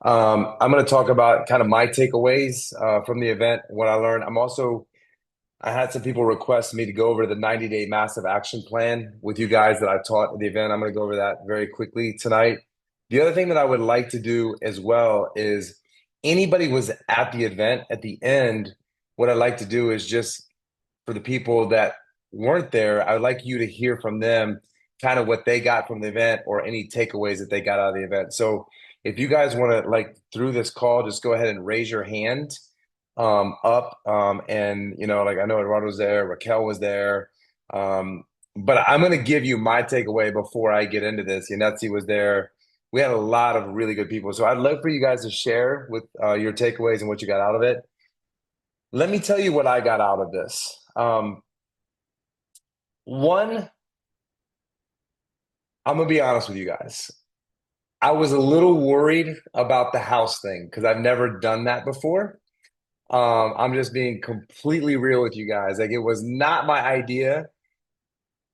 I'm going to talk about kind of my takeaways from the event, what I learned. I had some people request me to go over the 90-day massive action plan with you guys that I taught at the event. I'm going to go over that very quickly tonight. The other thing that I would like to do as well is anybody was at the event at the end, what I'd like to do is just for the people that weren't there, I would like you to hear from them kind of what they got from the event or any takeaways that they got out of the event. So if you guys want to like through this call, just go ahead and raise your hand up. And like I know Eduardo was there, Raquel was there. But I'm gonna give you my takeaway before I get into this. Yanetsi was there. We had a lot of really good people. So I'd love for you guys to share with your takeaways and what you got out of it. Let me tell you what I got out of this. One, I'm gonna be honest with you guys. I was a little worried about the house thing because I've never done that before. I'm just being completely real with you guys. Like it was not my idea,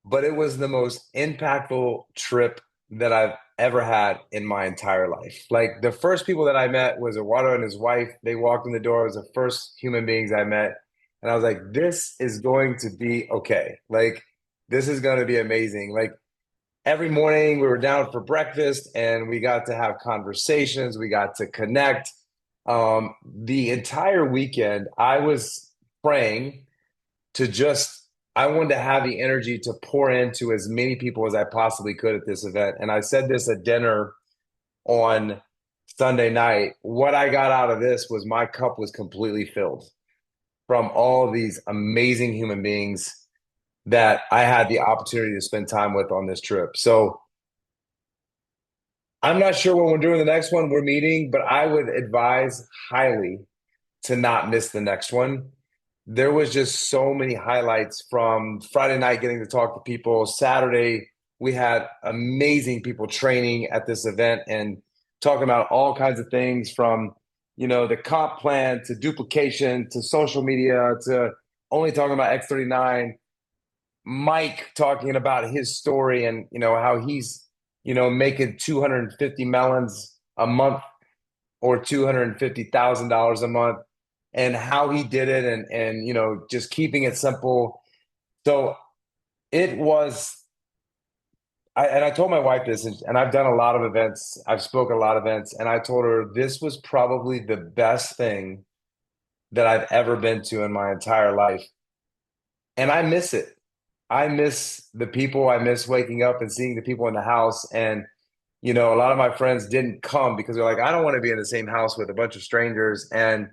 but it was the most impactful trip that I've ever had in my entire life. Like the first people that I met was Eduardo and his wife. They walked in the door. It was the first human beings I met. And I was like, this is going to be okay. Like, this is going to be amazing. Like, every morning we were down for breakfast and we got to have conversations. We got to connect. The entire weekend, I was praying to just, I wanted to have the energy to pour into as many people as I possibly could at this event. And I said this at dinner on Sunday night. What I got out of this was my cup was completely filled from all of these amazing human beings that I had the opportunity to spend time with on this trip. So I'm not sure when we're doing the next one we're meeting, but I would advise highly to not miss the next one. There was just so many highlights from Friday night getting to talk to people. Saturday, we had amazing people training at this event and talking about all kinds of things from, the comp plan to duplication to social media to only talking about X39. Mike talking about his story and, how he's, making 250 melons a month or $250,000 a month and how he did it and just keeping it simple. So it was I told my wife this and I've done a lot of events. I've spoken a lot of events and I told her this was probably the best thing that I've ever been to in my entire life. And I miss it. I miss the people. I miss waking up and seeing the people in the house. And, a lot of my friends didn't come because they're like, I don't want to be in the same house with a bunch of strangers. And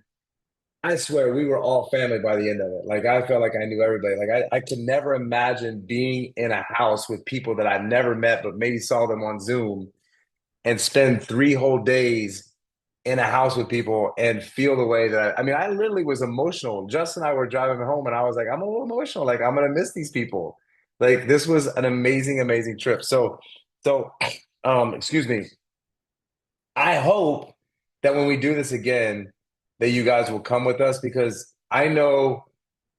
I swear we were all family by the end of it. Like I felt like I knew everybody. Like I could never imagine being in a house with people that I never met, but maybe saw them on Zoom and spend 3 whole days in a house with people and feel the way that I literally was emotional. Justin and I were driving home and I was like, I'm a little emotional. Like I'm gonna miss these people. Like this was an amazing, amazing trip. So excuse me. I hope that when we do this again, that you guys will come with us because I know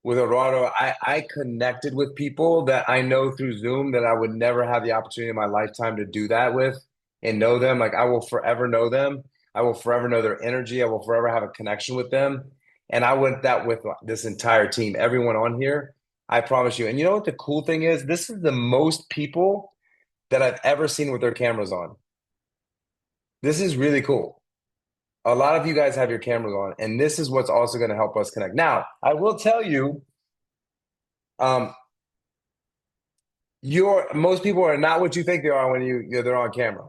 with Eduardo, I connected with people that I know through Zoom that I would never have the opportunity in my lifetime to do that with and know them. Like I will forever know them. I will forever know their energy. I will forever have a connection with them. And I went that with this entire team, everyone on here. I promise you. And you know what the cool thing is? This is the most people that I've ever seen with their cameras on. This is really cool. A lot of you guys have your cameras on, and this is what's also going to help us connect. Now, I will tell you, um, most people are not what you think they are when they're on camera.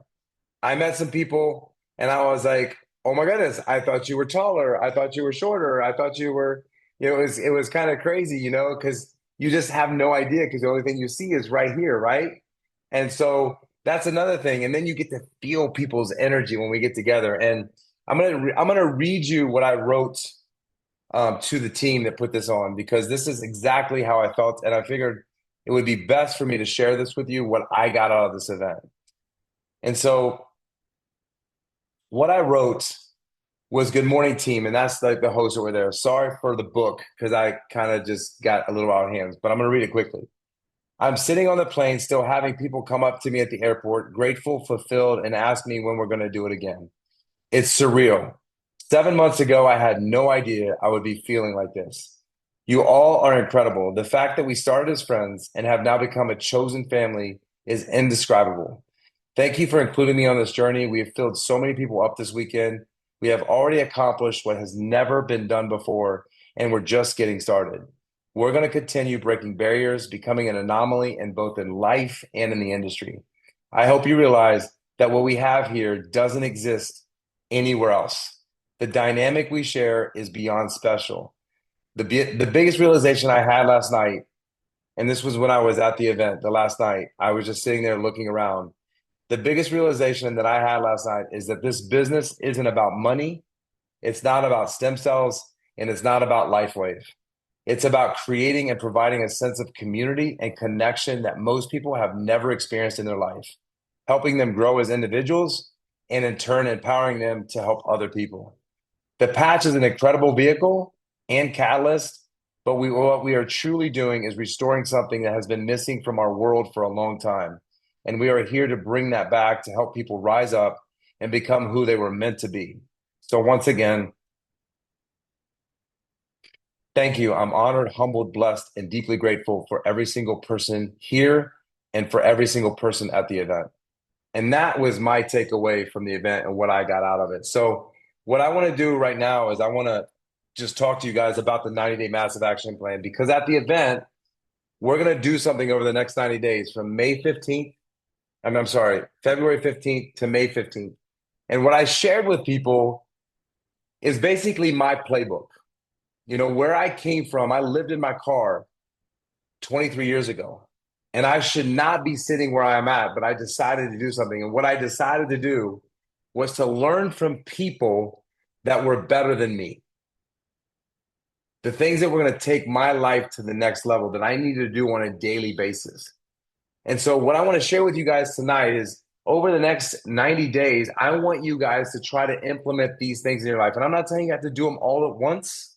I met some people, and I was like, "Oh my goodness, I thought you were taller. I thought you were shorter. I thought you were." It was kind of crazy, because you just have no idea because the only thing you see is right here, right? And so that's another thing. And then you get to feel people's energy when we get together. And I'm gonna read you what I wrote to the team that put this on because this is exactly how I felt, and I figured it would be best for me to share this with you what I got out of this event. And so what I wrote was "Good morning, team," and that's like the host over there. Sorry for the book because I kind of just got a little out of hands, but I'm gonna read it quickly. I'm sitting on the plane, still having people come up to me at the airport, grateful, fulfilled, and ask me when we're going to do it again. It's surreal. 7 months ago, I had no idea I would be feeling like this. You all are incredible. The fact that we started as friends and have now become a chosen family is indescribable. Thank you for including me on this journey. We have filled so many people up this weekend. We have already accomplished what has never been done before, and we're just getting started. We're going to continue breaking barriers, becoming an anomaly in both in life and in the industry. I hope you realize that what we have here doesn't exist anywhere else. The dynamic we share is beyond special. The biggest realization I had last night, and this was when I was at the event the last night, I was just sitting there looking around. The biggest realization that I had last night is that this business isn't about money, it's not about stem cells, and it's not about LifeWave. It's about creating and providing a sense of community and connection that most people have never experienced in their life, helping them grow as individuals and in turn empowering them to help other people. The patch is an incredible vehicle and catalyst, but what we are truly doing is restoring something that has been missing from our world for a long time. And we are here to bring that back to help people rise up and become who they were meant to be. So, once again, thank you. I'm honored, humbled, blessed, and deeply grateful for every single person here and for every single person at the event. And that was my takeaway from the event and what I got out of it. So, what I want to do right now is I want to just talk to you guys about the 90-day massive action plan because at the event, we're going to do something over the next 90 days from May 15th. I'm sorry, February 15th to May 15th. And what I shared with people is basically my playbook. You know, where I came from, I lived in my car 23 years ago. And I should not be sitting where I am at, but I decided to do something. And what I decided to do was to learn from people that were better than me. The things that were going to take my life to the next level that I needed to do on a daily basis. And so, what I want to share with you guys tonight is over the next 90 days, I want you guys to try to implement these things in your life. And I'm not saying you have to do them all at once,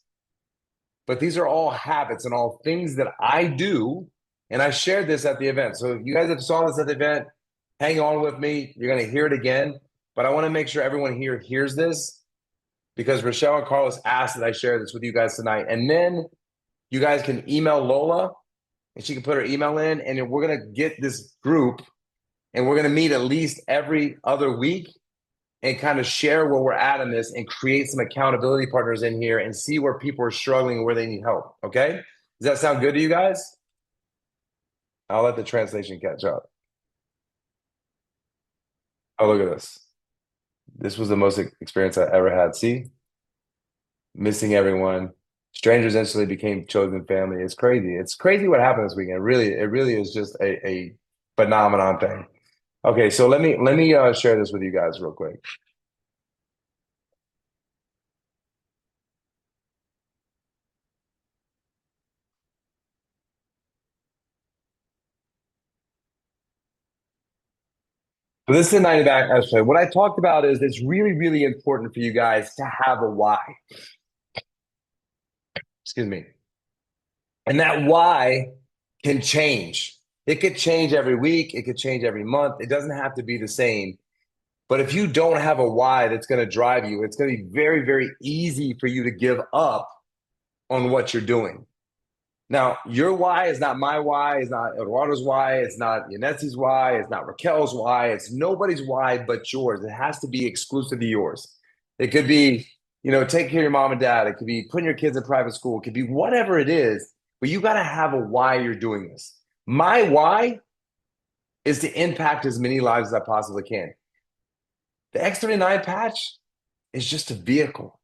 but these are all habits and all things that I do. And I shared this at the event. So, if you guys have saw this at the event, hang on with me. You're going to hear it again. But I want to make sure everyone here hears this because Rochelle and Carlos asked that I share this with you guys tonight. And then you guys can email Lola and she can put her email in. And we're going to get this group and we're going to meet at least every other week and kind of share where we're at in this and create some accountability partners in here and see where people are struggling and where they need help. Okay. Does that sound good to you guys? I'll let the translation catch up. Oh, look at this. This was the most experience I ever had. See, missing everyone. Strangers instantly became chosen family. It's crazy. It's crazy what happened this weekend. Really, it really is just a phenomenon thing. Okay, so let me share this with you guys real quick. So this is the 90 back episode. What I talked about is it's really, really important for you guys to have a why. Excuse me. And that why can change. It could change every week. It could change every month. It doesn't have to be the same. But if you don't have a why that's going to drive you, it's going to be very, very easy for you to give up on what you're doing. Now, your why is not my why, it's not Eduardo's why, it's not Yanetzi's why, it's not Raquel's why, it's nobody's why but yours. It has to be exclusive to yours. It could be, take care of your mom and dad. It could be putting your kids in private school. It could be whatever it is, but you got to have a why you're doing this. My why is to impact as many lives as I possibly can. The X39 patch is just a vehicle.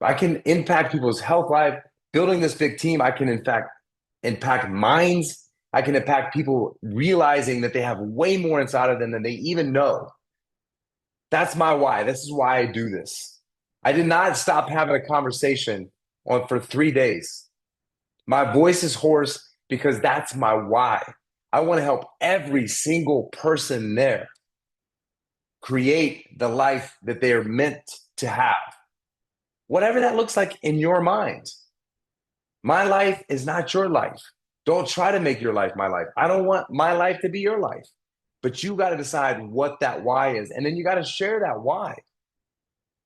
I can impact people's health life. Building this big team, I can in fact impact minds. I can impact people realizing that they have way more inside of them than they even know. That's my why. This is why I do this. I did not stop having a conversation for 3 days. My voice is hoarse because that's my why. I want to help every single person there create the life that they are meant to have. Whatever that looks like in your mind. My life is not your life. Don't try to make your life my life. I don't want my life to be your life. But you got to decide what that why is. And then you got to share that why.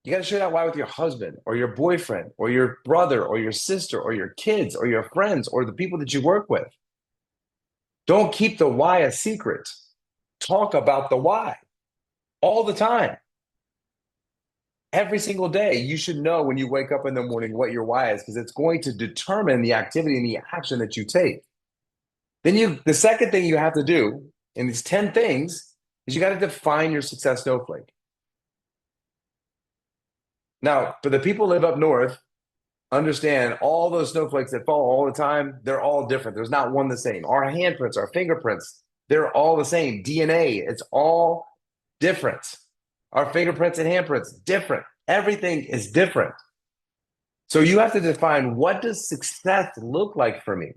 You got to share that why with your husband or your boyfriend or your brother or your sister or your kids or your friends or the people that you work with. Don't keep the why a secret. Talk about the why all the time. Every single day, you should know when you wake up in the morning what your why is because it's going to determine the activity and the action that you take. The second thing you have to do in these 10 things is you got to define your success snowflake. Now, for the people who live up north, understand all those snowflakes that fall all the time, they're all different. There's not one the same. Our handprints, our fingerprints, they're all the same. DNA, it's all different. Our fingerprints and handprints, different. Everything is different. So you have to define, what does success look like for me?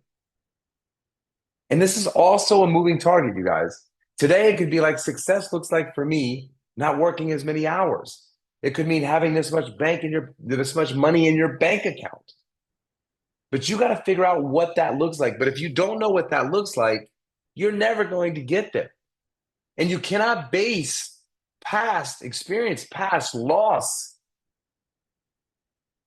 And this is also a moving target, you guys. Today, it could be like success looks like for me, not working as many hours. It could mean having this much money in your bank account. But you got to figure out what that looks like. But if you don't know what that looks like, you're never going to get there. And you cannot base past experience, past loss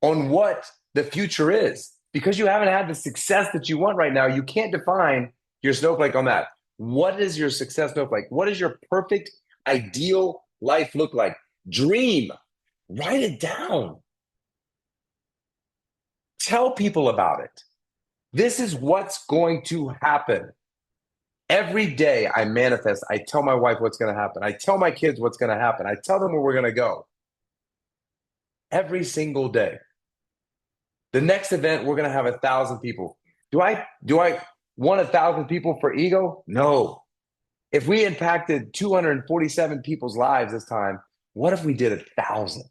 on what the future is. Because you haven't had the success that you want right now, you can't define your snowflake on that. What is your success snowflake? What does your perfect, ideal life look like? Dream. Write it down. Tell people about it. This is what's going to happen. Every day I manifest. I tell my wife what's going to happen. I tell my kids what's going to happen. I tell them where we're going to go. Every single day. The next event, we're going to have 1,000 people. Do I want 1,000 people for ego? No. If we impacted 247 people's lives this time, what if we did 1,000?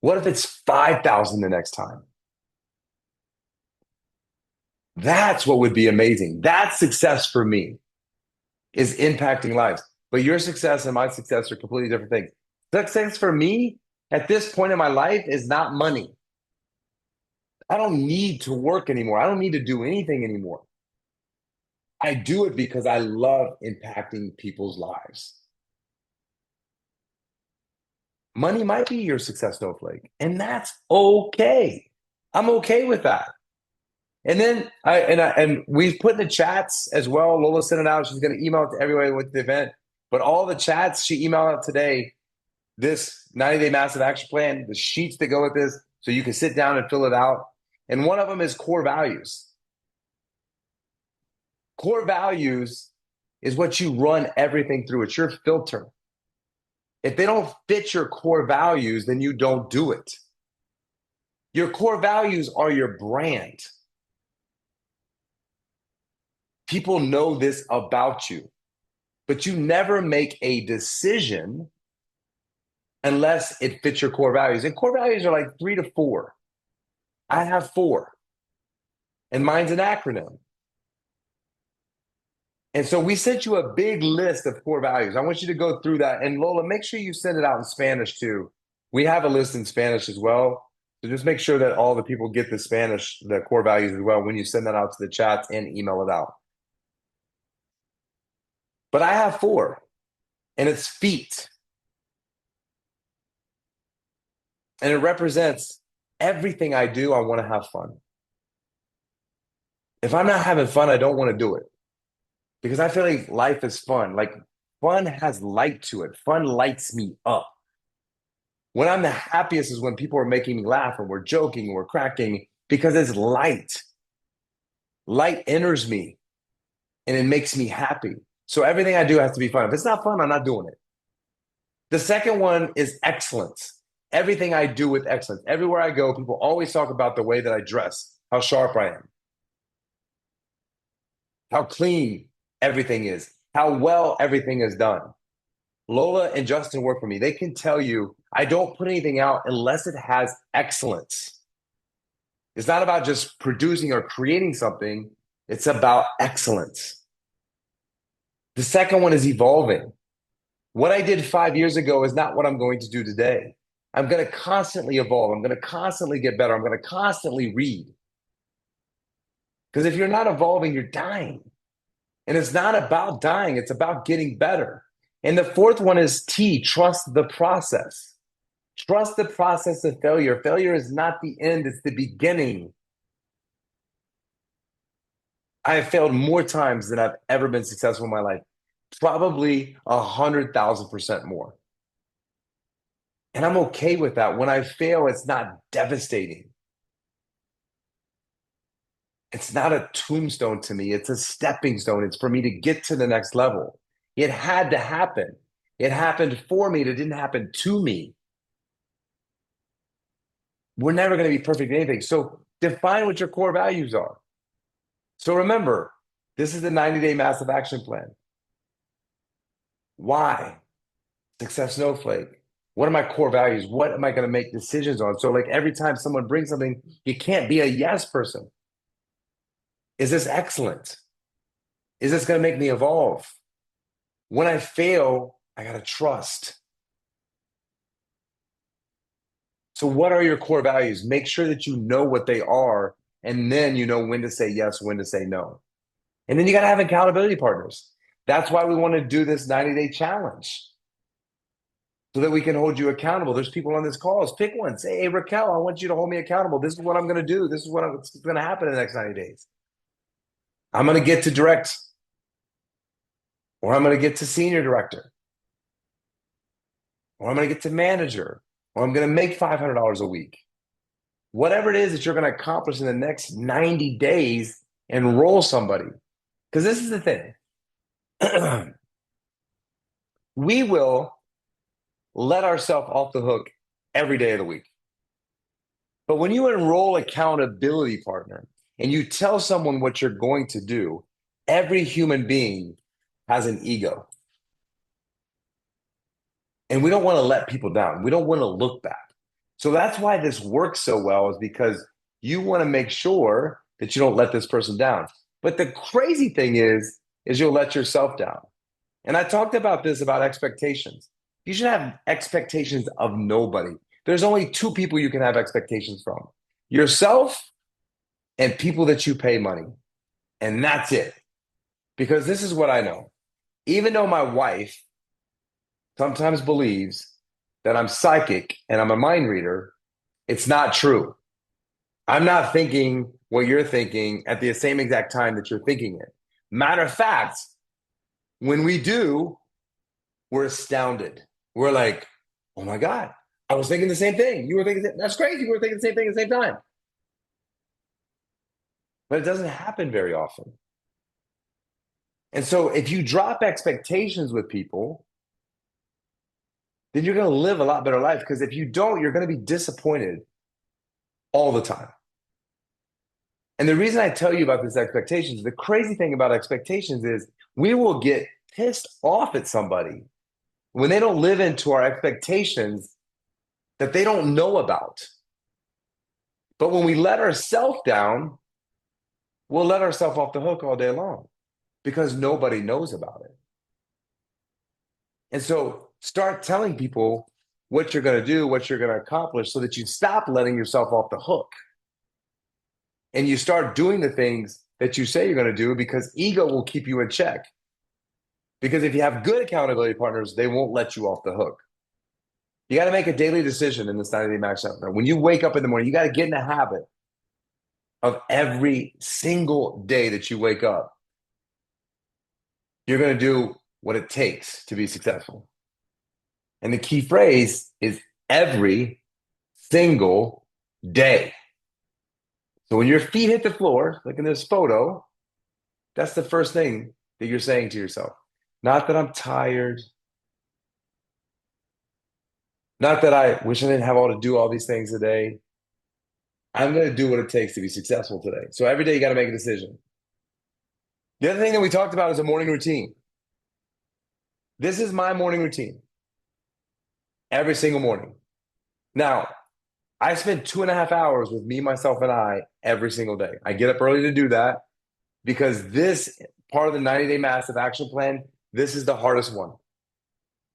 What if it's 5,000 the next time? That's what would be amazing. That's success for me, is impacting lives. But your success and my success are completely different things. Success for me at this point in my life is not money. I don't need to work anymore. I don't need to do anything anymore. I do it because I love impacting people's lives. Money might be your success snowflake, and that's okay. I'm okay with that. And then we've put in the chats as well. Lola sent it out. She's going to email it to everybody with the event. But all the chats she emailed out today, this 90-day massive action plan, the sheets that go with this, so you can sit down and fill it out. And one of them is core values. Core values is what you run everything through. It's your filter. If they don't fit your core values, then you don't do it. Your core values are your brand. People know this about you, but you never make a decision unless it fits your core values. And core values are like 3 to 4. I have 4, and mine's an acronym. And so we sent you a big list of core values. I want you to go through that. And Lola, make sure you send it out in Spanish too. We have a list in Spanish as well. So just make sure that all the people get the Spanish, the core values as well, when you send that out to the chats and email it out. But I have 4, and it's feet. And it represents everything I do. I want to have fun. If I'm not having fun, I don't want to do it. Because I feel like life is fun. Like, fun has light to it. Fun lights me up. When I'm the happiest is when people are making me laugh and we're joking and we're cracking, because it's light. Light enters me and it makes me happy. So everything I do has to be fun. If it's not fun, I'm not doing it. The second one is excellence. Everything I do with excellence. Everywhere I go, people always talk about the way that I dress, how sharp I am, how clean everything is, how well everything is done. Lola and Justin work for me. They can tell you I don't put anything out unless it has excellence. It's not about just producing or creating something. It's about excellence. The second one is evolving. What I did 5 years ago is not what I'm going to do today. I'm going to constantly evolve. I'm going to constantly get better. I'm going to constantly read. Because if you're not evolving, you're dying. And it's not about dying. It's about getting better. And the fourth one is T, trust the process. Trust the process of failure. Failure is not the end, it's the beginning. I have failed more times than I've ever been successful in my life, probably 100,000% more. And I'm okay with that. When I fail, it's not devastating. It's not a tombstone to me. It's a stepping stone. It's for me to get to the next level. It had to happen. It happened for me. It didn't happen to me. We're never going to be perfect at anything. So define what your core values are. So remember, this is the 90-day massive action plan. Why? Success snowflake. What are my core values? What am I going to make decisions on? So like every time someone brings something, you can't be a yes person. Is this excellent? Is this going to make me evolve? When I fail, I got to trust. So what are your core values? Make sure that you know what they are, and then you know when to say yes, when to say no. And then you got to have accountability partners. That's why we want to do this 90-day challenge so that we can hold you accountable. There's people on this call. Pick one. Say, hey, Raquel, I want you to hold me accountable. This is what I'm going to do. This is what's going to happen in the next 90 days. I'm going to get to direct, or I'm going to get to senior director, or I'm going to get to manager, or I'm going to make $500 a week. Whatever it is that you're going to accomplish in the next 90 days, enroll somebody. Because this is the thing. We will let ourselves off the hook every day of the week. But when you enroll accountability partner and you tell someone what you're going to do, every human being has an ego. And we don't want to let people down. We don't want to look bad. So that's why this works so well, is because you want to make sure that you don't let this person down. But the crazy thing is you'll let yourself down. And I talked about this about expectations. You should have expectations of nobody. There's only two people you can have expectations from: yourself and people that you pay money. And that's it. Because this is what I know. Even though my wife sometimes believes that I'm psychic and I'm a mind reader, it's not true. I'm not thinking what you're thinking at the same exact time that you're thinking it. Matter of fact, when we do, we're astounded. We're like, oh my God, I was thinking the same thing. You were thinking, that's crazy. We were thinking the same thing at the same time. But it doesn't happen very often. And so if you drop expectations with people, then you're going to live a lot better life. Because if you don't, you're going to be disappointed all the time. And the reason I tell you about this expectations, the crazy thing about expectations is we will get pissed off at somebody when they don't live into our expectations that they don't know about. But when we let ourselves down, we'll let ourselves off the hook all day long because nobody knows about it. And so start telling people what you're going to do, what you're going to accomplish, so that you stop letting yourself off the hook. And you start doing the things that you say you're going to do, because ego will keep you in check. Because if you have good accountability partners, they won't let you off the hook. You got to make a daily decision in this 90-day max out. When you wake up in the morning, you got to get in the habit of every single day that you wake up, you're going to do what it takes to be successful. And the key phrase is every single day. So when your feet hit the floor, like in this photo, that's the first thing that you're saying to yourself. Not that I'm tired. Not that I wish I didn't have to do all these things today. I'm going to do what it takes to be successful today. So every day you got to make a decision. The other thing that we talked about is a morning routine. This is my morning routine every single morning. Now, I spend 2.5 hours with me, myself, and I every single day. I get up early to do that because this part of the 90-day massive action plan, this is the hardest one.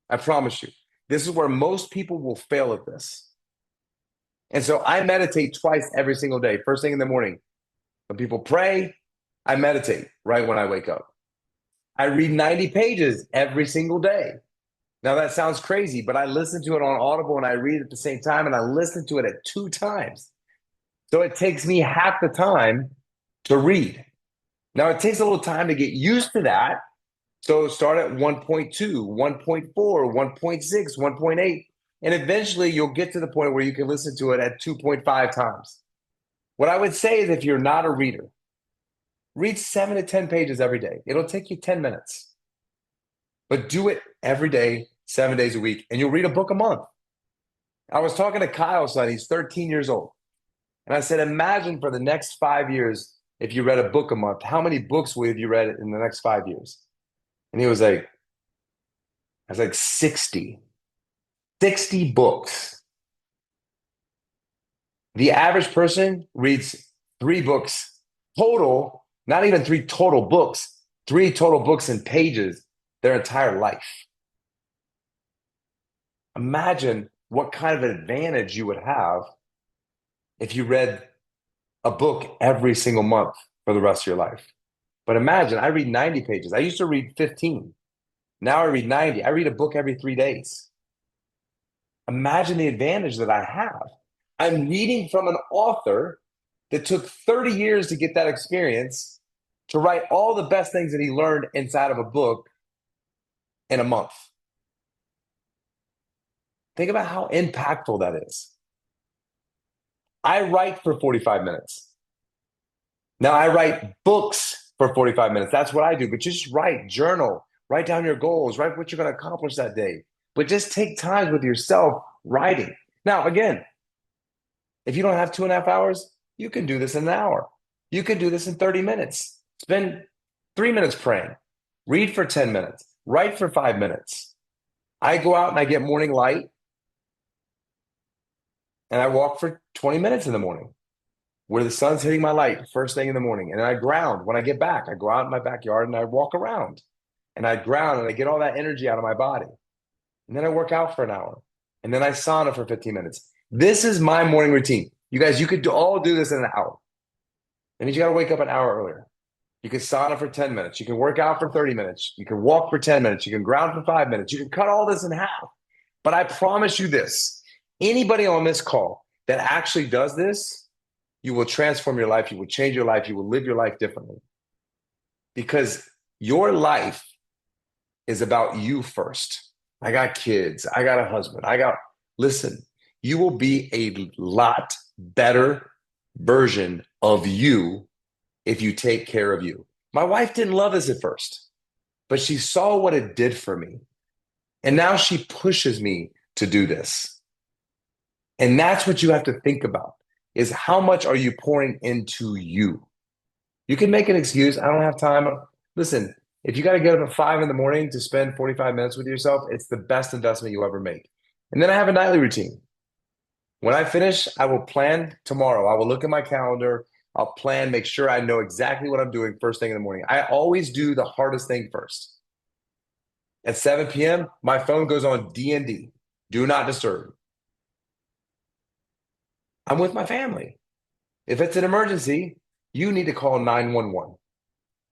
I promise you. This is where most people will fail at this. And so I meditate twice every single day. First thing in the morning. When people pray, I meditate right when I wake up. I read 90 pages every single day. Now that sounds crazy, but I listen to it on Audible and I read at the same time and I listen to it at two times. So it takes me half the time to read. Now it takes a little time to get used to that. So start at 1.2, 1.4, 1.6, 1.8, and eventually you'll get to the point where you can listen to it at 2.5 times. What I would say is if you're not a reader, read 7 to 10 pages every day. It'll take you 10 minutes, but do it every day, 7 days a week, and you'll read a book a month. I was talking to Kyle's son, he's 13 years old. And I said, imagine for the next 5 years, if you read a book a month, how many books would have you read in the next 5 years? And he was like, I was like, 60 books. The average person reads 3 books total, not even 3 total books, 3 total books and pages their entire life. Imagine what kind of advantage you would have if you read a book every single month for the rest of your life. But imagine, I read 90 pages. I used to read 15. Now I read 90. I read a book every 3 days. Imagine the advantage that I have. I'm reading from an author that took 30 years to get that experience to write all the best things that he learned inside of a book in a month. Think about how impactful that is. I write for 45 minutes. Now I write books for 45 minutes. That's what I do. But just write, journal, write down your goals, write what you're going to accomplish that day. But just take time with yourself writing. Now, again, if you don't have 2.5 hours, you can do this in an hour. You can do this in 30 minutes. Spend 3 minutes praying. Read for 10 minutes. Write for 5 minutes. I go out and I get morning light and I walk for 20 minutes in the morning where the sun's hitting my light first thing in the morning. And then I ground. When I get back, I go out in my backyard and I walk around and I ground and I get all that energy out of my body. And then I work out for an hour and then I sauna for 15 minutes. This is my morning routine. You guys, you could all do this in an hour. That means you got to wake up an hour earlier. You can sauna for 10 minutes. You can work out for 30 minutes. You can walk for 10 minutes. You can ground for 5 minutes. You can cut all this in half. But I promise you this, anybody on this call that actually does this, you will transform your life. You will change your life. You will live your life differently. Because your life is about you first. I got kids. I got a husband. Listen, you will be a lot better version of you if you take care of you. My wife didn't love this at first, but she saw what it did for me. And now she pushes me to do this. And that's what you have to think about is how much are you pouring into you? You can make an excuse. I don't have time. Listen, if you got to get up at 5 in the morning to spend 45 minutes with yourself, it's the best investment you'll ever make. And then I have a nightly routine. When I finish, I will plan tomorrow. I will look at my calendar. I'll plan, make sure I know exactly what I'm doing first thing in the morning. I always do the hardest thing first. At 7 p.m., my phone goes on D&D, do not disturb. I'm with my family. If it's an emergency, you need to call 911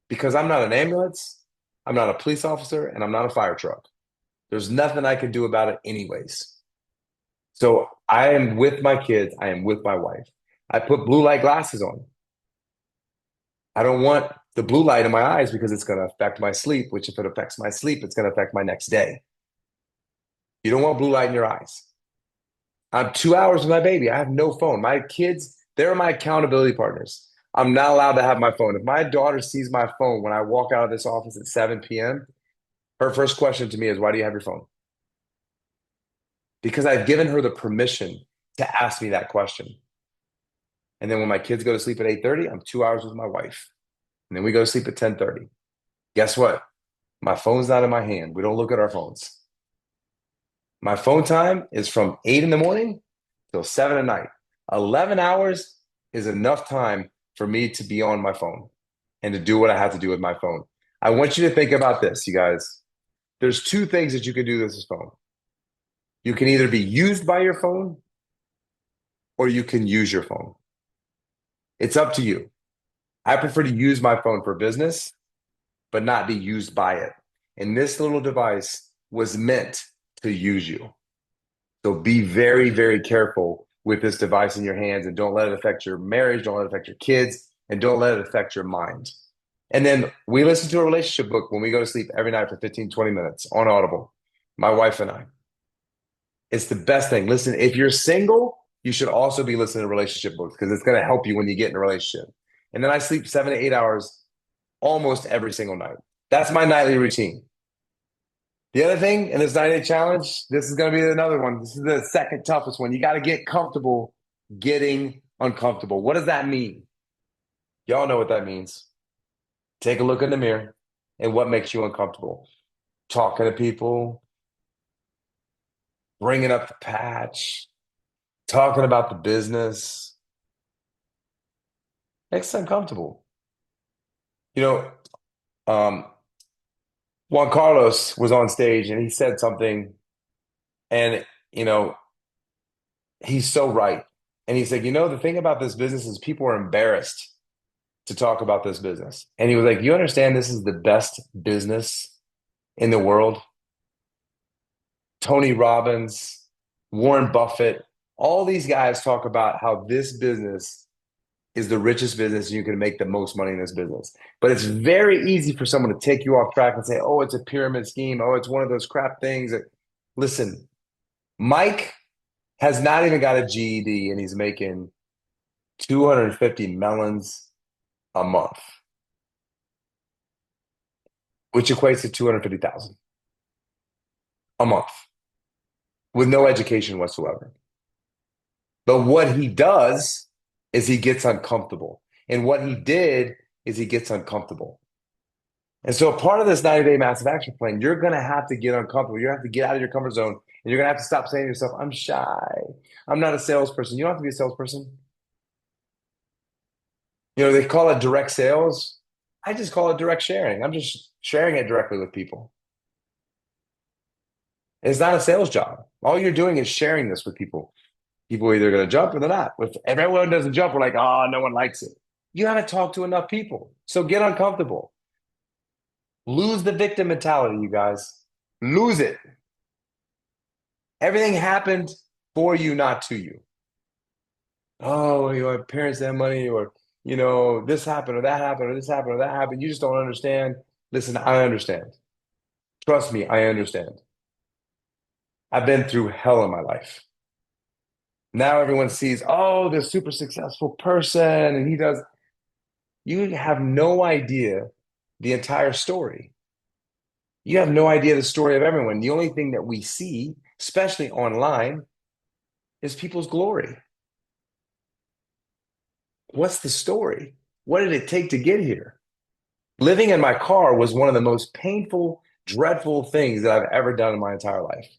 because I'm not an ambulance, I'm not a police officer, and I'm not a fire truck. There's nothing I can do about it anyways. So I am with my kids. I am with my wife. I put blue light glasses on. I don't want the blue light in my eyes because it's going to affect my sleep, which if it affects my sleep, it's going to affect my next day. You don't want blue light in your eyes. I'm 2 hours with my baby. I have no phone. My kids, they're my accountability partners. I'm not allowed to have my phone. If my daughter sees my phone when I walk out of this office at 7 p.m., her first question to me is, why do you have your phone? Because I've given her the permission to ask me that question. And then when my kids go to sleep at 8:30, I'm 2 hours with my wife. And then we go to sleep at 10:30. Guess what? My phone's not in my hand. We don't look at our phones. My phone time is from 8 in the morning till 7 at night. 11 hours is enough time for me to be on my phone and to do what I have to do with my phone. I want you to think about this, you guys. There's two things that you can do with this phone. You can either be used by your phone or you can use your phone. It's up to you. I prefer to use my phone for business, but not be used by it. And this little device was meant to use you. So be very, very careful with this device in your hands and don't let it affect your marriage, don't let it affect your kids, and don't let it affect your mind. And then we listen to a relationship book when we go to sleep every night for 15, 20 minutes on Audible, my wife and I. It's the best thing. Listen, if you're single, you should also be listening to relationship books because it's going to help you when you get in a relationship. And then I sleep 7 to 8 hours almost every single night. That's my nightly routine. The other thing in this 90-day challenge, this is going to be another one. This is the second toughest one. You got to get comfortable getting uncomfortable. What does that mean? Y'all know what that means. Take a look in the mirror and what makes you uncomfortable. Talking to people, bringing up the patch, talking about the business. Makes us uncomfortable. You know, um, Juan Carlos was on stage and he said something, and you know, he's so right. And he said, the thing about this business is people are embarrassed to talk about this business. And he was like, you understand this is the best business in the world? Tony Robbins, Warren Buffett, all these guys talk about how this business is the richest business and you can make the most money in this business. But it's very easy for someone to take you off track and say, oh, it's a pyramid scheme. Oh, it's one of those crap things. Listen, Mike has not even got a GED and he's making 250 melons a month, which equates to 250,000 a month with no education whatsoever. But what he does is he gets uncomfortable. And what he did is he gets uncomfortable. And so, part of this 90-day massive action plan, you're going to have to get uncomfortable. You're going to have to get out of your comfort zone. And you're going to have to stop saying to yourself, I'm shy. I'm not a salesperson. You don't have to be a salesperson. They call it direct sales. I just call it direct sharing. I'm just sharing it directly with people. It's not a sales job. All you're doing is sharing this with people. People are either going to jump or they're not. If everyone doesn't jump, we're like, oh, no one likes it. You haven't talked to enough people. So get uncomfortable. Lose the victim mentality, you guys. Lose it. Everything happened for you, not to you. Oh, your parents have money, or this happened or that happened or this happened or that happened. You just don't understand. Listen, I understand. Trust me, I understand. I've been through hell in my life. Now everyone sees, oh, this super successful person, and he does. You have no idea the entire story. You have no idea the story of everyone. The only thing that we see, especially online, is people's glory. What's the story? What did it take to get here? Living in my car was one of the most painful, dreadful things that I've ever done in my entire life.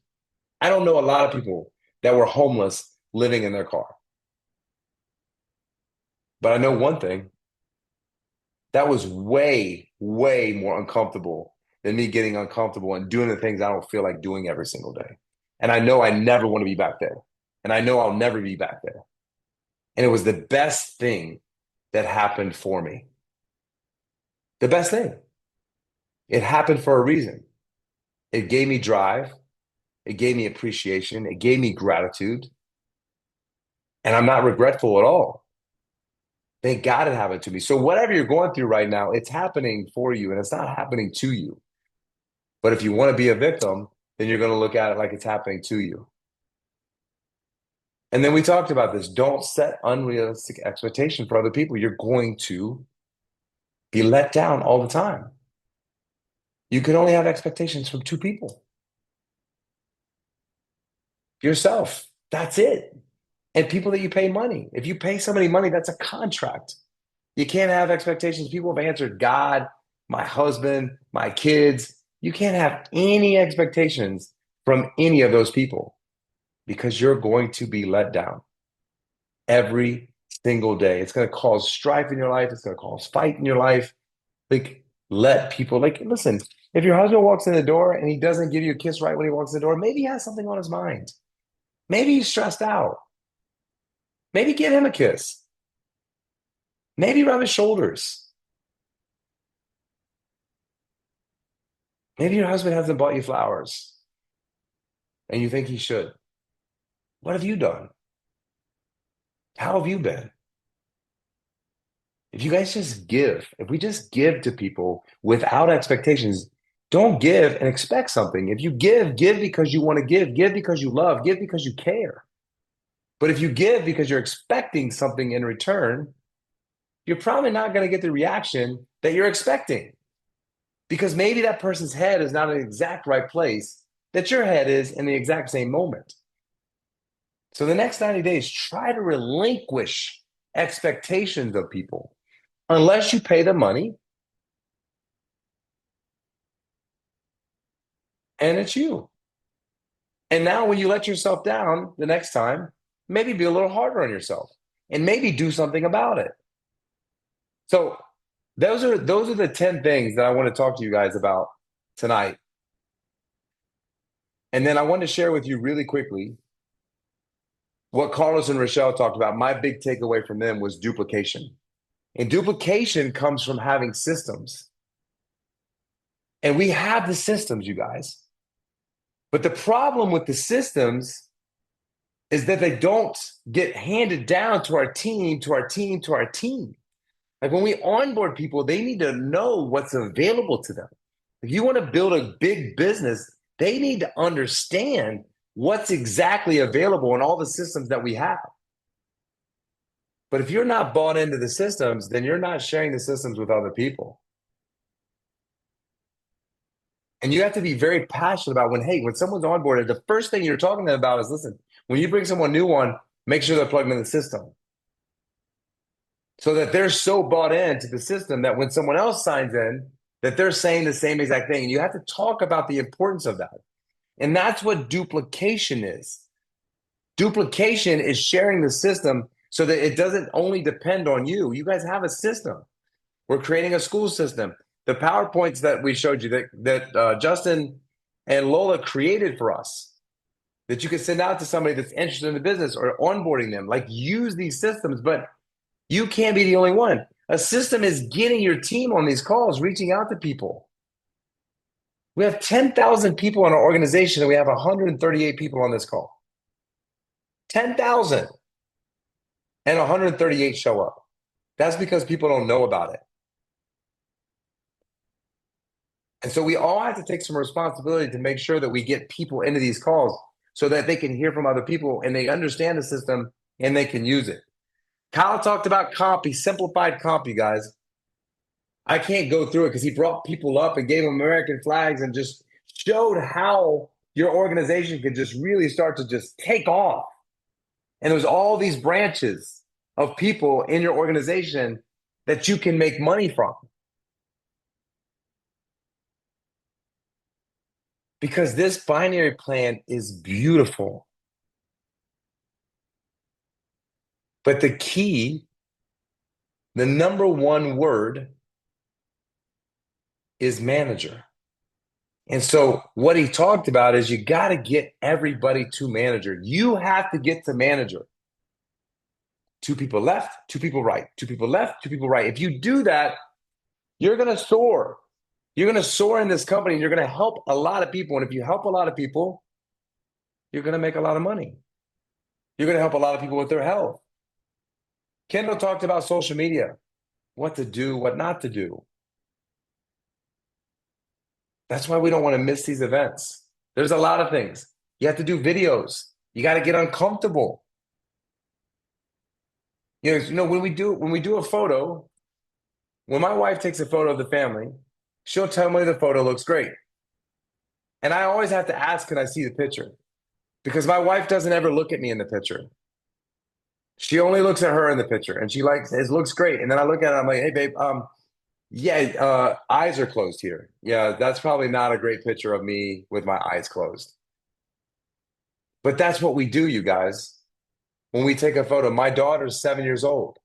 I don't know a lot of people that were homeless living in their car. But I know one thing, that was way, way more uncomfortable than me getting uncomfortable and doing the things I don't feel like doing every single day. And I know I never want to be back there. And I know I'll never be back there. And it was the best thing that happened for me. The best thing. It happened for a reason. It gave me drive. It gave me appreciation. It gave me gratitude. And I'm not regretful at all. Thank God it happened to me. So whatever you're going through right now, it's happening for you and it's not happening to you. But if you want to be a victim, then you're going to look at it like it's happening to you. And then we talked about this. Don't set unrealistic expectation for other people. You're going to be let down all the time. You can only have expectations from two people. Yourself. That's it. And people that you pay money. If you pay somebody money, that's a contract. You can't have expectations. People have answered God, my husband, my kids. You can't have any expectations from any of those people because you're going to be let down every single day. It's going to cause strife in your life. It's going to cause fight in your life. Like, let people, listen, if your husband walks in the door and he doesn't give you a kiss right when he walks in the door, maybe he has something on his mind. Maybe he's stressed out. Maybe give him a kiss. Maybe rub his shoulders. Maybe your husband hasn't bought you flowers. and you think he should. What have you done? How have you been? If you guys just give, if we just give to people without expectations, don't give and expect something. If you give, give because you want to give because you love, give because you care. But if you give because you're expecting something in return, you're probably not going to get the reaction that you're expecting because maybe that person's head is not in the exact right place that your head is in the exact same moment. So the next 90 days, try to relinquish expectations of people unless you pay the money and it's you. And now when you let yourself down the next time, maybe be a little harder on yourself and maybe do something about it. So those are the 10 things that I want to talk to you guys about tonight. And then I want to share with you really quickly what Carlos and Rochelle talked about. My big takeaway from them was duplication. And duplication comes from having systems. And we have the systems, you guys. But the problem with the systems is that they don't get handed down to our team, to our team, to our team. Like when we onboard people, they need to know what's available to them. If you want to build a big business, they need to understand what's exactly available in all the systems that we have. But if you're not bought into the systems, then you're not sharing the systems with other people. And you have to be very passionate about when someone's onboarded, the first thing you're talking to them about is, listen, when you bring someone new on, make sure they're plugged in the system. So that they're so bought into the system that when someone else signs in, that they're saying the same exact thing. And you have to talk about the importance of that. And that's what duplication is. Duplication is sharing the system so that it doesn't only depend on you. You guys have a system. We're creating a school system. The PowerPoints that we showed you that Justin and Lola created for us, that you can send out to somebody that's interested in the business or onboarding them, like use these systems, but you can't be the only one. A system is getting your team on these calls, reaching out to people. We have 10,000 people in our organization and we have 138 people on this call. 10,000 and 138 show up. That's because people don't know about it. And so we all have to take some responsibility to make sure that we get people into these calls so that they can hear from other people and they understand the system and they can use it. Kyle talked about comp. He simplified comp, you guys. I can't go through it because he brought people up and gave them American flags and just showed how your organization could just really start to just take off. And there's all these branches of people in your organization that you can make money from. Because this binary plan is beautiful. But the key, the number one word is manager. And so what he talked about is you got to get everybody to manager. You have to get to manager. 2 people left, 2 people right, 2 people left, 2 people right. If you do that, you're going to soar. You're going to soar in this company and you're going to help a lot of people. And if you help a lot of people, you're going to make a lot of money. You're going to help a lot of people with their health. Kendall talked about social media, what to do, what not to do. That's why we don't want to miss these events. There's a lot of things. You have to do videos. You got to get uncomfortable. When we do a photo, when my wife takes a photo of the family, she'll tell me the photo looks great. And I always have to ask, can I see the picture? Because my wife doesn't ever look at me in the picture. She only looks at her in the picture and she it looks great. And then I look at it, I'm like, hey babe, eyes are closed here. Yeah, that's probably not a great picture of me with my eyes closed. But that's what we do, you guys. When we take a photo, my daughter's 7 years old.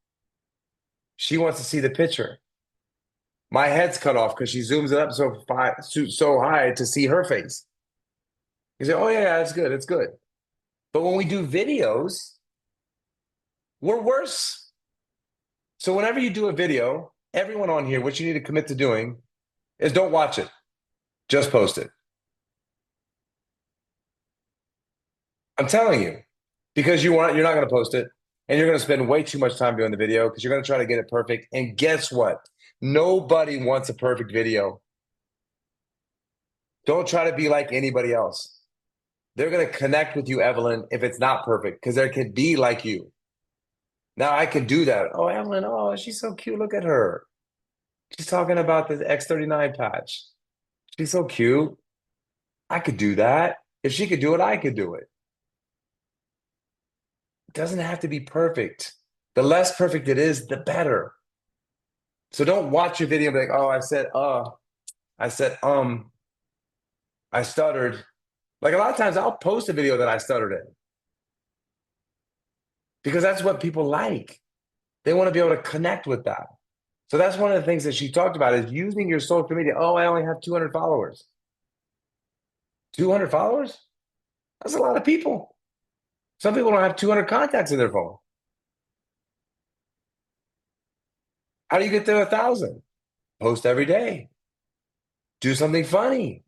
She wants to see the picture. My head's cut off because she zooms it up so high to see her face. You say, oh yeah, it's good, it's good. But when we do videos, we're worse. So whenever you do a video, everyone on here, what you need to commit to doing is don't watch it. Just post it. I'm telling you, because you're not going to post it, and you're going to spend way too much time doing the video because you're going to try to get it perfect. And guess what? Nobody wants a perfect video. Don't try to be like anybody else. They're going to connect with you, Evelyn, if it's not perfect, because they can be like you. Now I can do that. Oh, Evelyn, oh, she's so cute. Look at her. She's talking about the X39 patch. She's so cute. I could do that. If she could do it, I could do it. It doesn't have to be perfect. The less perfect it is, the better. So don't watch your video and be like, oh, I said, I stuttered. Like a lot of times I'll post a video that I stuttered in because that's what people like. They want to be able to connect with that. So that's one of the things that she talked about is using your social media. Oh, I only have 200 followers. 200 followers? That's a lot of people. Some people don't have 200 contacts in their phone. How do you get to 1,000? Post every day. Do something funny.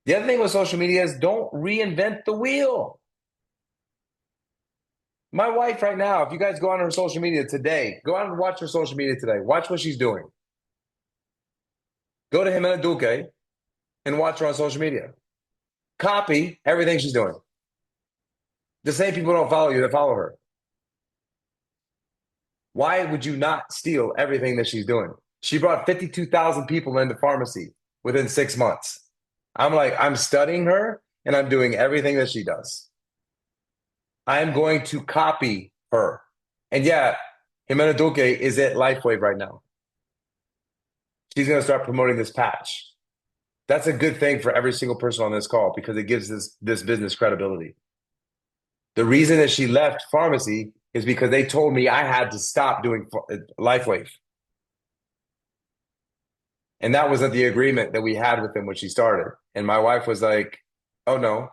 The other thing with social media is don't reinvent the wheel. My wife right now, if you guys go on her social media today, go out and watch her social media today. Watch what she's doing. Go to Jimena Duque and watch her on social media. Copy everything she's doing. The same people don't follow you that follow her. Why would you not steal everything that she's doing? She brought 52,000 people into pharmacy within 6 months. I'm like, I'm studying her and I'm doing everything that she does. I'm going to copy her. And yeah, Jimena Duque is at LifeWave right now. She's going to start promoting this patch. That's a good thing for every single person on this call because it gives this business credibility. The reason that she left pharmacy is because they told me I had to stop doing LifeWave. And that wasn't the agreement that we had with them when she started. And my wife was like, oh no,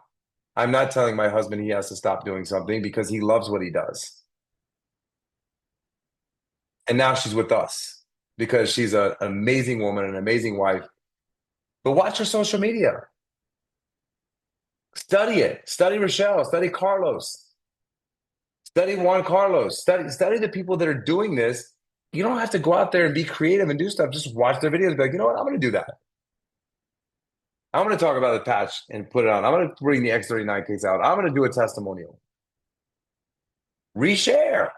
I'm not telling my husband he has to stop doing something because he loves what he does. And now she's with us because she's an amazing woman, an amazing wife. But watch her social media. Study it. Study Rochelle. Study Carlos. Study Juan Carlos. Study the people that are doing this. You don't have to go out there and be creative and do stuff. Just watch their videos. Be like, you know what? I'm going to do that. I'm going to talk about the patch and put it on. I'm going to bring the X39 case out. I'm going to do a testimonial. Reshare.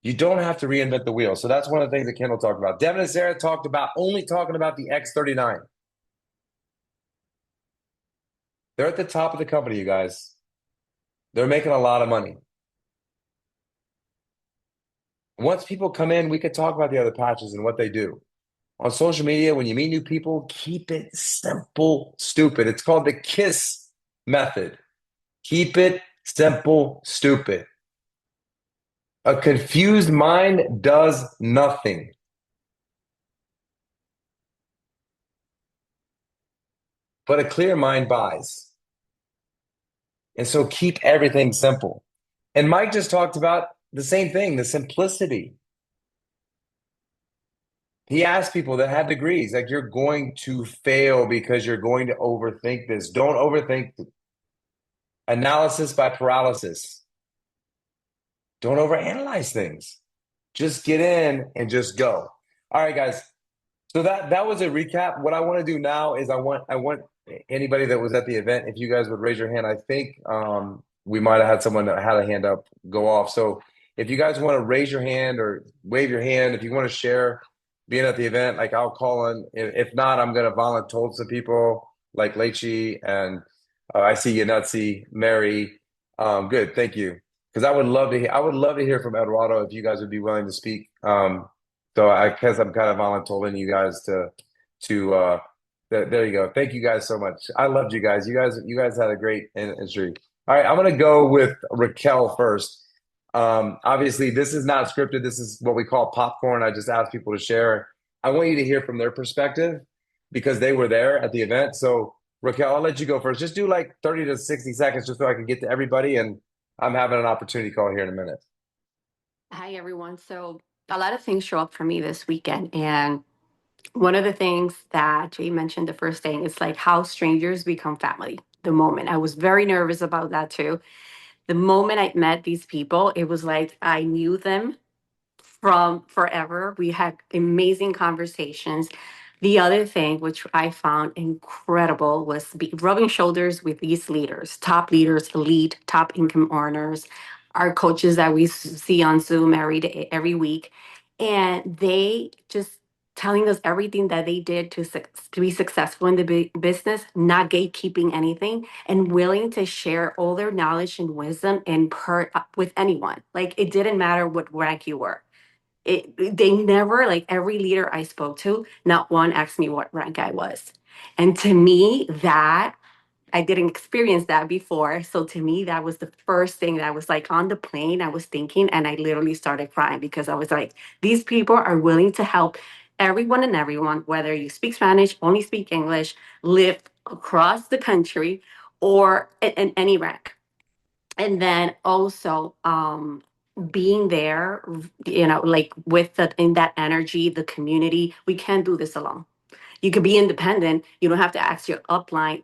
You don't have to reinvent the wheel. So that's one of the things that Kendall talked about. Devin and Sarah talked about only talking about the X39. They're at the top of the company, you guys. They're making a lot of money. Once people come in, we could talk about the other patches and what they do. On social media, when you meet new people, keep it simple, stupid. It's called the KISS method. Keep it simple, stupid. A confused mind does nothing. But a clear mind buys. And so keep everything simple. And Mike just talked about the same thing, the simplicity. He asked people that had degrees, like, you're going to fail because you're going to overthink this. Don't overthink analysis by paralysis. Don't overanalyze things. Just get in and just go. All right, guys. So that was a recap. What I want to do now is I want anybody that was at the event, if you guys would raise your hand. I think we might have had someone that had a hand up go off. So if you guys want to raise your hand or wave your hand, if you want to share being at the event, like I'll call in. If not, I'm gonna volunteer some people like Lechi and I see you, Nutsy, Mary. Good, thank you. Because I would love to hear from Eduardo if you guys would be willing to speak. So I guess I'm kind of volunteering you guys to there you go. Thank you guys so much. I loved you guys. You guys had a great industry. All right, I'm gonna go with Raquel first. Obviously, this is not scripted. This is what we call popcorn. I just ask people to share. I want you to hear from their perspective because they were there at the event. So Raquel, I'll let you go first. Just do like 30 to 60 seconds just so I can get to everybity. And I'm having an opportunity call here in a minute. Hi, everyone. So, a lot of things show up for me this weekend. And one of the things that Jay mentioned the first thing is like how strangers become family. the moment. I was very nervous about that too. The moment I met these people, it was like I knew them from forever. We had amazing conversations. The other thing, which I found incredible, was rubbing shoulders with these leaders, top leaders, elite, top income earners, our coaches that we see on Zoom every day, every week. And they just telling us everything that they did to be successful in the business, not gatekeeping anything, and willing to share all their knowledge and wisdom and with anyone. Like it didn't matter what rank you were. They never, like every leader I spoke to, not one asked me what rank I was. And to me, that I didn't experience that before. So to me, that was the first thing that I was like on the plane, I was thinking, and I literally started crying because I was like, these people are willing to help everyone and everyone, whether you speak Spanish, only speak English, live across the country, or in any rank. And then also being there, like with the in that energy, the community. We can't do this alone. You could be independent. You don't have to ask your upline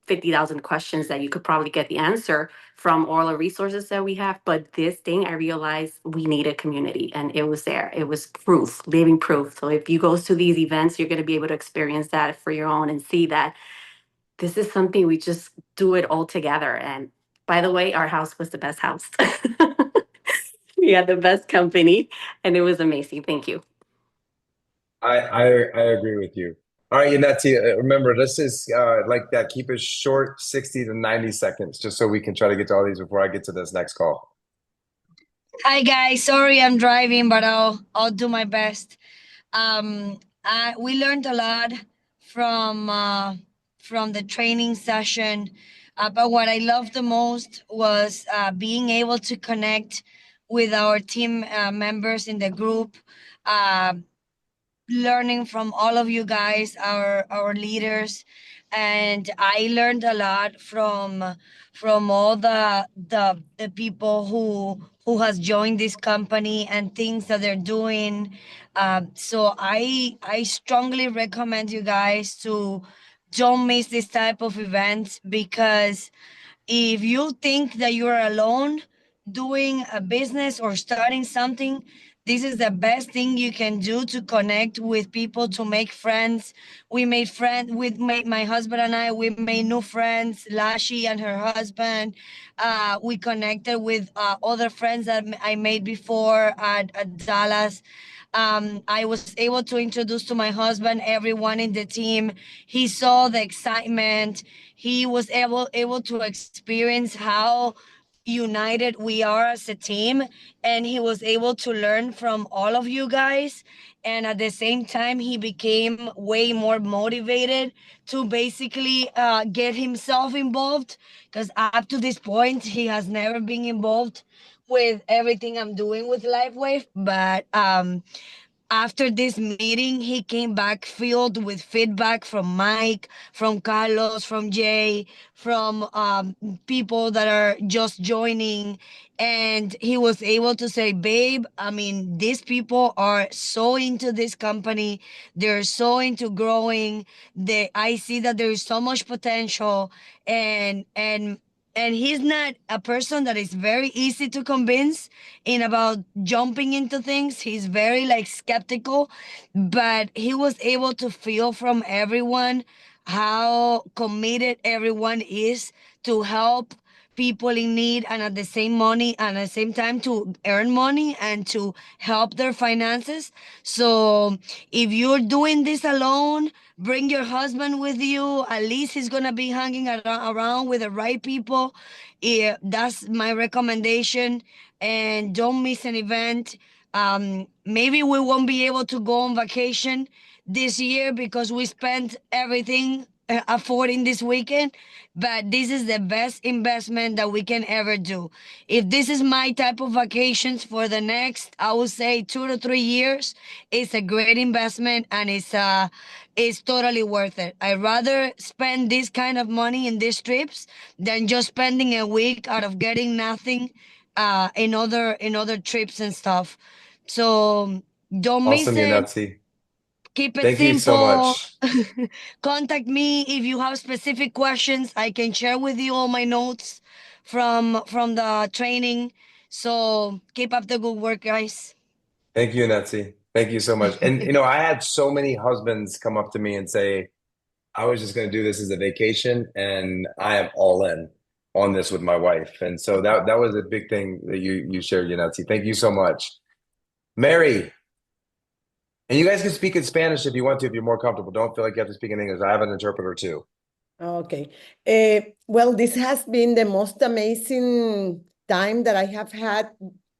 50,000 questions that you could probably get the answer from all the resources that we have. But this thing, I realized we needed community, and it was there. It was proof, living proof. So if you go to these events, you're going to be able to experience that for your own and see that this is something we just do it all together. And by the way, our house was the best house. We had the best company, and it was amazing. Thank you. I agree with you. All right, Yaneti, remember this is like that. Keep it short, 60 to 90 seconds, just so we can try to get to all these before I get to this next call. Hi guys, sorry I'm driving, but I'll do my best. We learned a lot from from the training session, but what I loved the most was being able to connect with our team members in the group. Uh, Learning from all of you guys, our leaders, and I learned a lot from all the people who has joined this company and things that they're doing. So I strongly recommend you guys to don't miss this type of events, because if you think that you're alone doing a business or starting something, this is the best thing you can do to connect with people, to make friends. We made friends with my husband and I. We made new friends, Lashi and her husband. We connected with other friends that I made before at Dallas. I was able to introduce to my husband everyone in the team. He saw the excitement. He was able to experience how united we are as a team, and he was able to learn from all of you guys. And at the same time, he became way more motivated to basically get himself involved, because up to this point he has never been involved with everything I'm doing with LifeWave. But after this meeting, he came back filled with feedback from Mike, from Carlos, from Jay, from people that are just joining. And he was able to say, babe, I mean, these people are so into this company. They're so into growing. I see that there is so much potential. And he's not a person that is very easy to convince in about jumping into things. He's very like skeptical, but he was able to feel from everyone how committed everyone is to help people in need, and at the same money and at the same time to earn money and to help their finances. So if you're doing this alone, bring your husband with you. At least he's gonna be hanging around with the right people. Yeah, that's my recommendation. And don't miss an event. Maybe we won't be able to go on vacation this year because we spent everything affording this weekend, but this is the best investment that we can ever do. If this is my type of vacations for the next, I would say 2 to 3 years, it's a great investment, and it's totally worth it. I'd rather spend this kind of money in these trips than just spending a week out of getting nothing in other trips and stuff. So don't miss Awesome, it. Yaneti. Keep it Thank you so simple. much. Contact me if you have specific questions. I can share with you all my notes from the training. So keep up the good work, guys. Thank you, Nancy. Thank you so much. And I had so many husbands come up to me and say, I was just going to do this as a vacation, and I am all in on this with my wife. And so that was a big thing that you shared, Nancy. Thank you so much. Mary, and you guys can speak in Spanish if you want to, if you're more comfortable. Don't feel like you have to speak in English. I have an interpreter too. Okay. Well, this has been the most amazing time that I have had.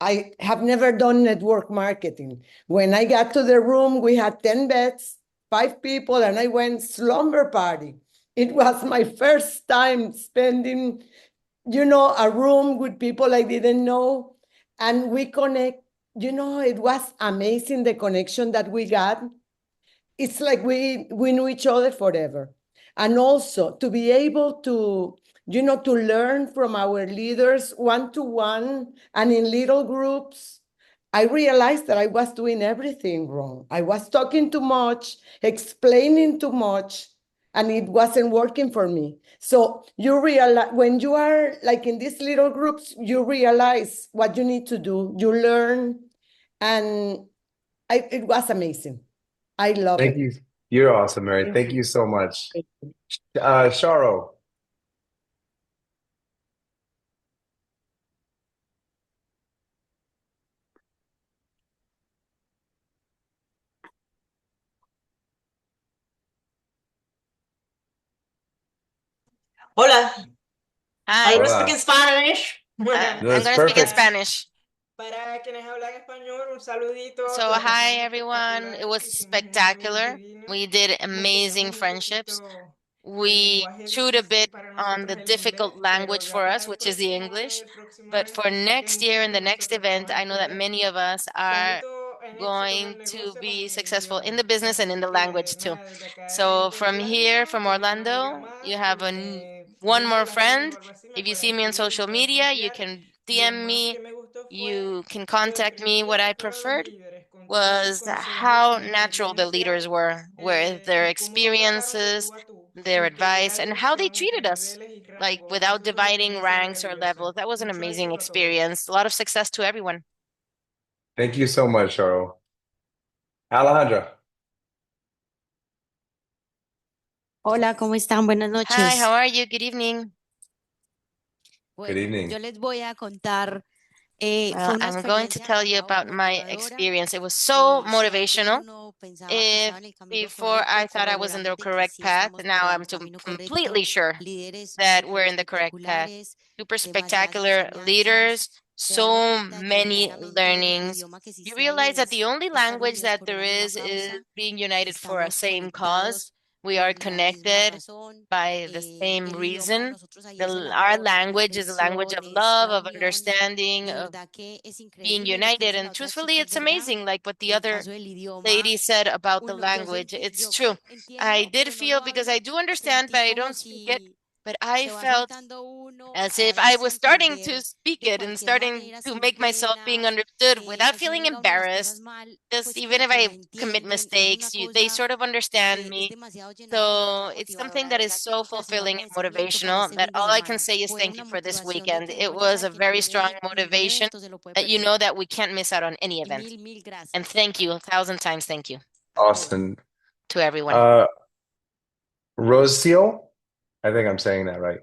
I have never done network marketing. When I got to the room, we had 10 beds, 5 people, and I went slumber party. It was my first time spending, a room with people I didn't know. And we connect, it was amazing the connection that we got. It's like we knew each other forever. And also to be able to learn from our leaders one to one and in little groups. I realized that I was doing everything wrong. I was talking too much, explaining too much, and it wasn't working for me. So you realize when you are like in these little groups, you realize what you need to do. You learn, and it was amazing. I love Thank it. you. You're awesome, Mary. Thank Thank you. you so much. Sharo. Hola, I Hi, will speak in Hola. Spanish. No, I'm that's gonna speak in perfect. Spanish. Para quienes hablan español, un saludito. So, La hi pasamos everyone. It espectacular. was Hicimos un camino spectacular. divino. We did Nos amazing quedamos un friendships. poquito el We lenguaje chewed a difícil bit para on the nosotros el difficult inglés, pero language ya for para us, el which is the próximo año y English. el próximo But año for next year and entiendo the que next nosotros event, vamos a I know that poder many of us are tanto en éxito en el going to negocio como be en el successful in idioma. the business and in Así the que language too. nada, desde acá de So, México, from here, Orlando, from tenemos una amiga Orlando, más you have que me one busca more en las redes o friend. algo así, me If you puede see me on escribir, me social puede media, you postear. can Lo DM más me. que me gustó fue You can lo contact me. What descriptivo I que fueron los preferred líderes, con todos esos was consejos how de natural the experiencia leaders were, with their y cómo nos trataron de experiences, tú a tú, their sin que hubiera advice, and how they división entre treated us, niveles y like rangos. without Eso fue una dividing experiencia ranks or maravillosa. levels. That was an Mucho amazing éxito a todos. experience. A lot of success to everyone. Thank you so much, Sharo. Alejandra. Hola, ¿cómo están? Buenas Hi, how noches. are you? Good evening. Good Bueno, yo evening. les voy a contar, fue Well, una I'm going to experiencia tell you demasiado about my motivadora. experience. It was so Si antes motivational. uno pensaba que If estaba en el camino before I correcto, thought I was in the corroborándote que correct sí path, estamos por now el I'm camino correcto, completely sure líderes that súper we're in the correct path. espectaculares, Super demasiadas spectacular enseñanzas. leaders, Te das so cuenta que many verdaderamente el learnings. idioma que You existe ahí realize that the es only estar language unidos that por there una misma is causa, being united for a estamos same cause. conectados We are por la misma connected razón. by the same El idioma de reason. nosotros ahí es el Our amor, la language is a language comprensión, of es love, la of unión. understanding, De of verdad que es being increíble lo que united. dice And la otra truthfully, chica, es it's verdad. amazing, like what the En el other caso del idioma, lady said about the uno, yo language. sentí, It's yo true. I entiendo, did pero no lo feel, because I hablo, do understand, sentí but I como don't speak it. si But I se va felt soltando uno as a if I darse a was starting to entender speak de it and cualquier starting manera, to sin make myself being penas, understood without así feeling diga uno las cosas embarrassed. mal, Just pues even como if que la I commit entienden y es una mistakes, they cosa, sort of understand es me. demasiado llenadora, es So it's something motivadora, de that is verdad que so no queda sino fulfilling and agradecimiento para motivational este that fin de all I can semana. say is Fue thank you una for this motivación de weekend. que It uno ya was sabe a que no very strong pierde ningún motivation evento, se lo puede that you perder. know that we can't miss out on any Y event. mil And gracias thank you, 1,000 times thank you a todos. Awesome. to everyone. Uh, Rose Seal. I think I'm saying that right.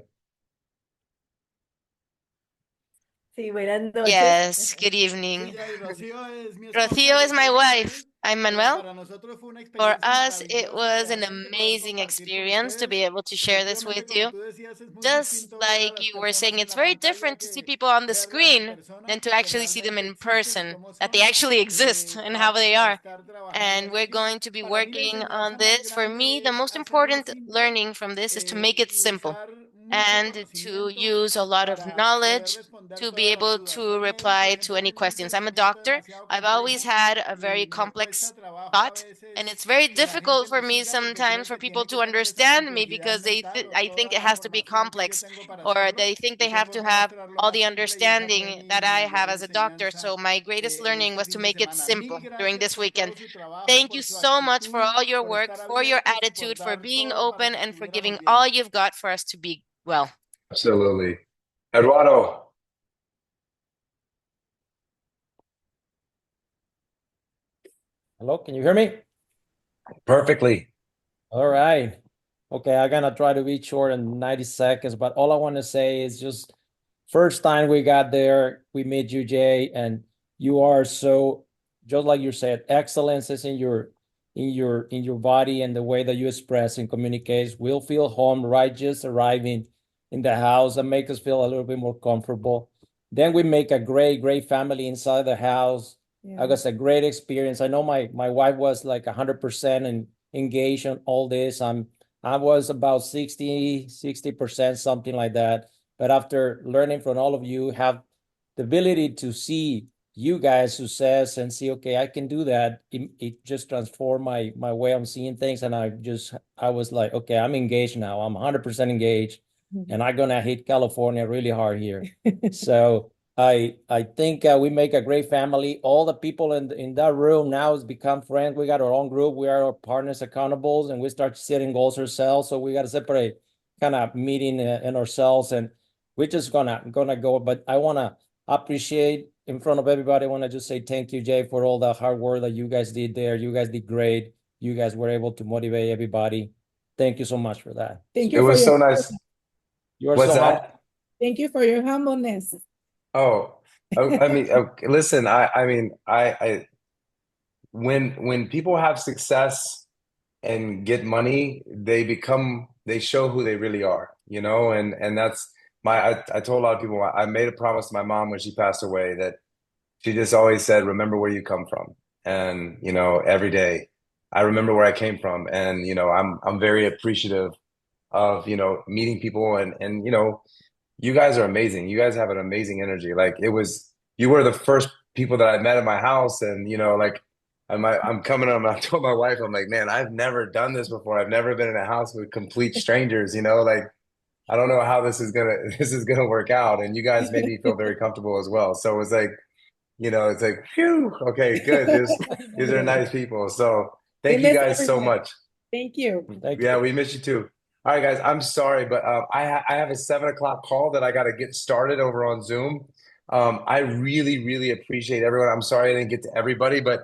Sí, buenas noches. Yes, good Sí, evening. ya, y Rocío es mi esposa, Rocío yo is my soy wife. Manuel. I'm Manuel. Para nosotros fue una For experiencia us, it maravillosa y was an realmente poder amazing compartir con experience to be ustedes. able to share this Efectivamente, with como you. tú decías, es muy Just distinto ver a like las you were personas saying, en it's la very pantalla different to see que people on the verlas en screen persona than to y que actually see them realmente in existen y person, cómo that they son. actually exist and how Vamos they a are. estar trabajando And en we're ello. going to be Para mí la working enseñanza on más this. For me, grande the es most hacerlo important simple learning from this is to make it y simple usar mucho and to conocimiento use a lot of para poder knowledge responder to be able to reply to any questions. I'm a doctor. I've always had a very complex thought, and it's very difficult for me sometimes for people to understand me because I think it has to be complex, or they think they have to have all the understanding that I have as a doctor. So my greatest learning was to make it simple during this weekend. Thank you so much for all your work, for your attitude, for being open, and for giving all you've got for us to be well. Absolutely. Eduardo. Hello, can you hear me? Perfectly. All right. Okay, I'm gonna try to be short in 90 seconds, but all I want to say is just first time we got there, we met you, Jay, and you are so, just like you said, excellence is in your body and the way that you express and communicate. We'll feel home right just arriving in the house and make us feel a little bit more comfortable. Then we make a great family inside the house. Yeah. I guess a great experience. I know my wife was like 100% and engaged on all this. I was about 60%, something like that. But after learning from all of you, have the ability to see you guys' success and see, okay, I can do that. It just transformed my way of seeing things. And I was like, okay, I'm engaged now. I'm 100% engaged, and I'm gonna hit California really hard here. So I think we make a great family. All the people in that room now has become friends. We got our own group. We are our partners, accountables, and we start setting goals ourselves. So we got to separate kind of meeting in ourselves, and we're just gonna go. But I want to appreciate in front of everybody. I want to just say thank you, Jay, for all the hard work that you guys did there. You guys did great. You guys were able to motivate everybody. Thank you so much for that. Thank It you for was so your nice. You are What's so humble. that? thank you for your humbleness. Oh, I mean, listen, I mean, when people have success and get money, they show who they really are, you know, and that's I told a lot of people, I made a promise to my mom when she passed away that she just always said, remember where you come from. And, you know, every day I remember where I came from. And, you know, I'm very appreciative of, you know, meeting people and, you know, you guys are amazing. You guys have an amazing energy. Like you were the first people that I met in my house, and you know, like I'm coming up. I told my wife, I'm like, man, I've never done this before. I've never been in a house with complete strangers. You know, like I don't know how this is gonna this is gonna work out. And you guys made me feel very comfortable as well. So it was like, you know, it's like, phew, okay, good. These are nice people. So We thank you miss guys so everybody. much. Thank you. Thank Yeah, you. we miss you too. All right, guys, I'm sorry, but I have a 7 o'clock call that I got to get started over on Zoom. I really appreciate everyone. I'm sorry I didn't get to everybody, but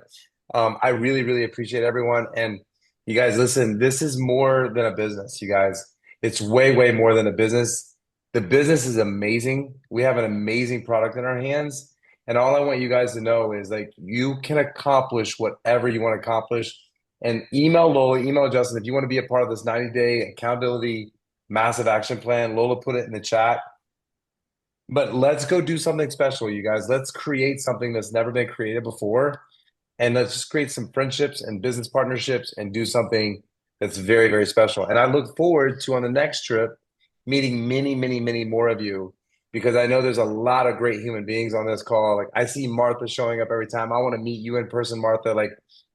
I really appreciate everyone. And you guys, listen, this is more than a business, you guys. It's way more than a business. The business is amazing. We have an amazing product in our hands. And all I want you guys to know is like you can accomplish whatever you want to accomplish. And email Lola, email Justin if you want to be a part of this 90-day accountability massive action plan. Lola put it in the chat. But let's go do something special, you guys. Let's create something that's never been created before. And let's just create some friendships and business partnerships and do something that's very special. And I look forward to on the next trip meeting many more of you, because I know there's a lot of great human beings on this call. Like I see Martha showing up every time. I want to meet you in person, Martha. Like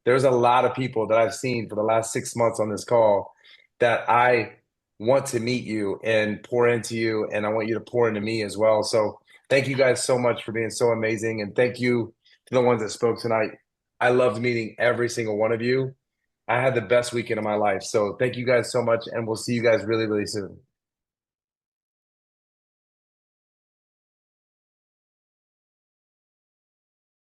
there's a lot of people that I've seen for the last 6 months on this call that I want to meet you and pour into you, and I want you to pour into me as well. So thank you guys so much for being so amazing, and thank you to the ones that spoke tonight. I loved meeting every single one of you. I had the best weekend of my life. So thank you guys so much, and we'll see you guys really soon.